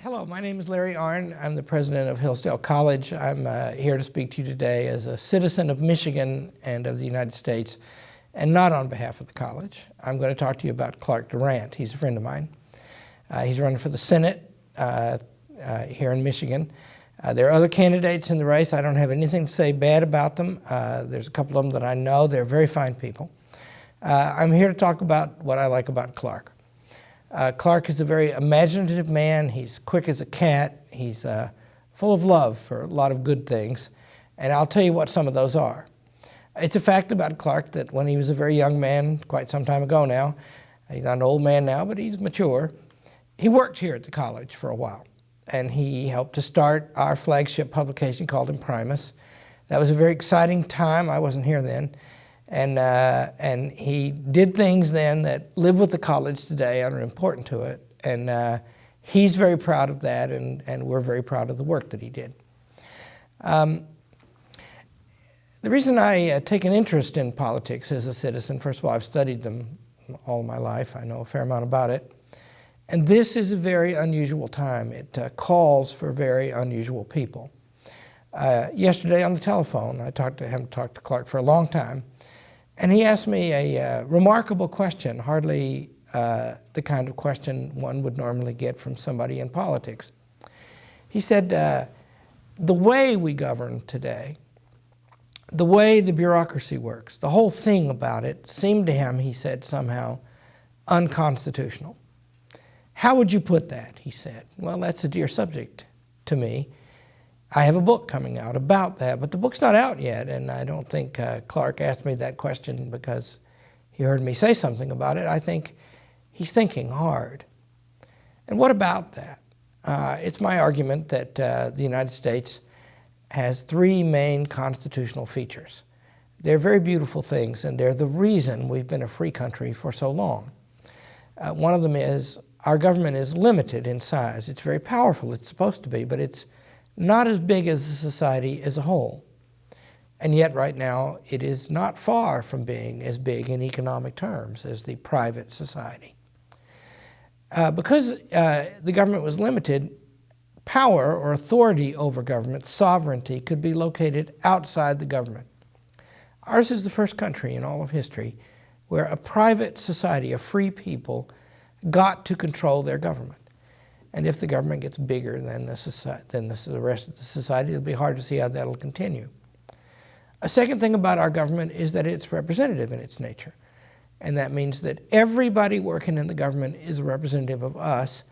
Hello, my name is Larry Arnn. I'm the president of Hillsdale College. I'm here to speak to you today as a citizen of Michigan and of the United States, and not on behalf of the college. I'm going to talk to you about Clark Durant. He's a friend of mine. He's running for the Senate here in Michigan. There are other candidates in the race. I don't have anything to say bad about them. There's a couple of them that I know. They're very fine people. I'm here to talk about what I like about Clark. Clark is a very imaginative man. He's quick as a cat. He's full of love for a lot of good things. And I'll tell you what some of those are. It's a fact about Clark that when he was a very young man, quite some time ago now, he's not an old man now, but he's mature, he worked here at the college for a while. And he helped to start our flagship publication called Imprimis. That was a very exciting time. I wasn't here then. And he did things then that live with the college today and are important to it. And he's very proud of that, and we're very proud of the work that he did. The reason I take an interest in politics as a citizen, first of all, I've studied them all my life. I know a fair amount about it. And this is a very unusual time. It calls for very unusual people. Yesterday on the telephone, I talked to Clark for a long time. And he asked me a remarkable question, hardly the kind of question one would normally get from somebody in politics. He said, the way we govern today, the way the bureaucracy works, the whole thing about it seemed to him, he said, somehow unconstitutional. How would you put that? He said. Well, that's a dear subject to me. I have a book coming out about that, but the book's not out yet, and I don't think Clark asked me that question because he heard me say something about it. I think he's thinking hard. And what about that? It's my argument that the United States has three main constitutional features. They're very beautiful things, and they're the reason we've been a free country for so long. One of them is our government is limited in size. It's very powerful. It's supposed to be, but it's not as big as the society as a whole. And yet right now it is not far from being as big in economic terms as the private society. Because the government was limited, power or authority over government, sovereignty, could be located outside the government. Ours is the first country in all of history where a private society, a free people, got to control their government. And if the government gets bigger than the rest of the society, it'll be hard to see how that'll continue. A second thing about our government is that it's representative in its nature. And that means that everybody working in the government is a representative of us,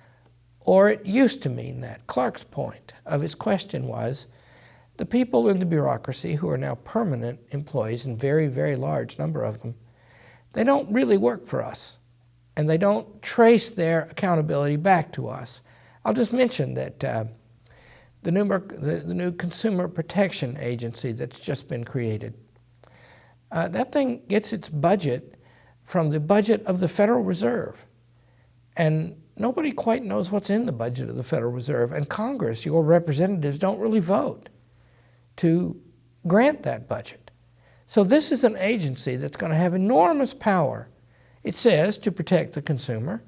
or it used to mean that. Clark's point of his question was, the people in the bureaucracy who are now permanent employees, and very, very large number of them, they don't really work for us. And they don't trace their accountability back to us. I'll just mention that the new Consumer Protection Agency that's just been created, that thing gets its budget from the budget of the Federal Reserve. And nobody quite knows what's in the budget of the Federal Reserve. And Congress, your representatives, don't really vote to grant that budget. So this is an agency that's going to have enormous power. It says to protect the consumer,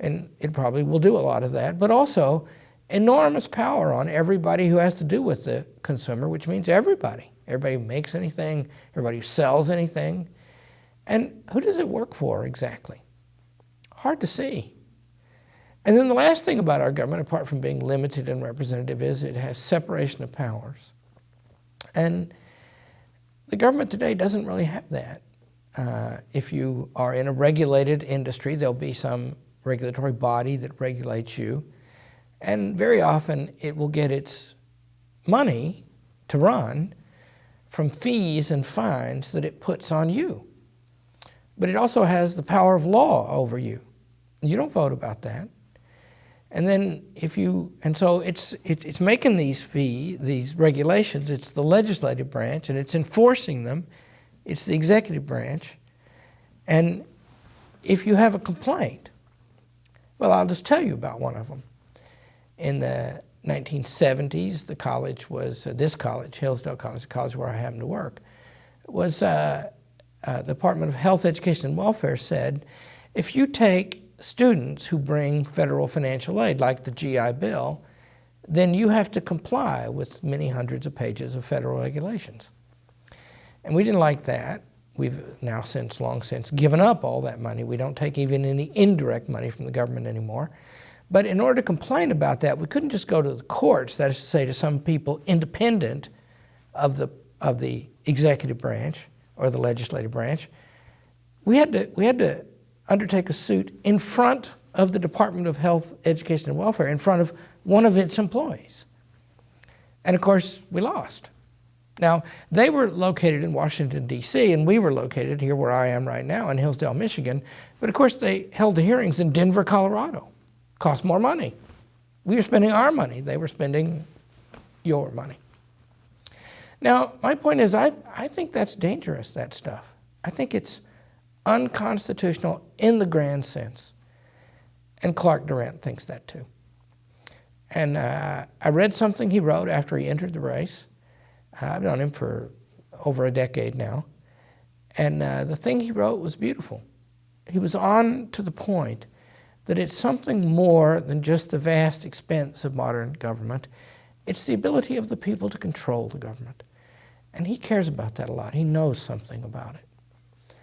and it probably will do a lot of that, but also enormous power on everybody who has to do with the consumer, which means everybody. Everybody who makes anything, everybody who sells anything. And who does it work for exactly? Hard to see. And then the last thing about our government, apart from being limited and representative, is it has separation of powers. And the government today doesn't really have that. If you are in a regulated industry, there'll be some regulatory body that regulates you. And very often it will get its money to run from fees and fines that it puts on you. But it also has the power of law over you. You don't vote about that. And then so it's making these regulations. It's the legislative branch, and it's enforcing them. It's the executive branch. And if you have a complaint, well, I'll just tell you about one of them. In the 1970s, the college was, this college, Hillsdale College, the college where I happened to work, was the Department of Health, Education, and Welfare said, if you take students who bring federal financial aid, like the GI Bill, then you have to comply with many hundreds of pages of federal regulations. And we didn't like that. We've now long since given up all that money. We don't take even any indirect money from the government anymore. But in order to complain about that, we couldn't just go to the courts, that is to say to some people independent of the executive branch or the legislative branch. We had to undertake a suit in front of the Department of Health, Education, and Welfare, in front of one of its employees. And of course, we lost. Now, they were located in Washington, D.C., and we were located here where I am right now in Hillsdale, Michigan. But of course, they held the hearings in Denver, Colorado. Cost more money. We were spending our money. They were spending your money. Now, my point is, I think that's dangerous, that stuff. I think it's unconstitutional in the grand sense. And Clark Durant thinks that too. And I read something he wrote after he entered the race. I've known him for over a decade now. And the thing he wrote was beautiful. He was on to the point that it's something more than just the vast expense of modern government. It's the ability of the people to control the government. And he cares about that a lot. He knows something about it.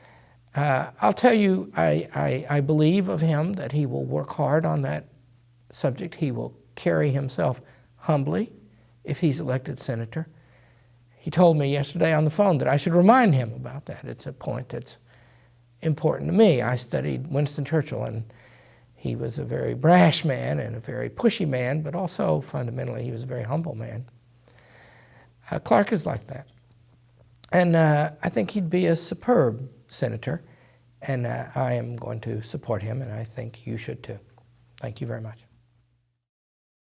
I'll tell you, I believe of him that he will work hard on that subject. He will carry himself humbly if he's elected senator. He told me yesterday on the phone that I should remind him about that. It's a point that's important to me. I studied Winston Churchill, and he was a very brash man and a very pushy man, but also fundamentally he was a very humble man. Clark is like that. And I think he'd be a superb senator, and I am going to support him, and I think you should too. Thank you very much.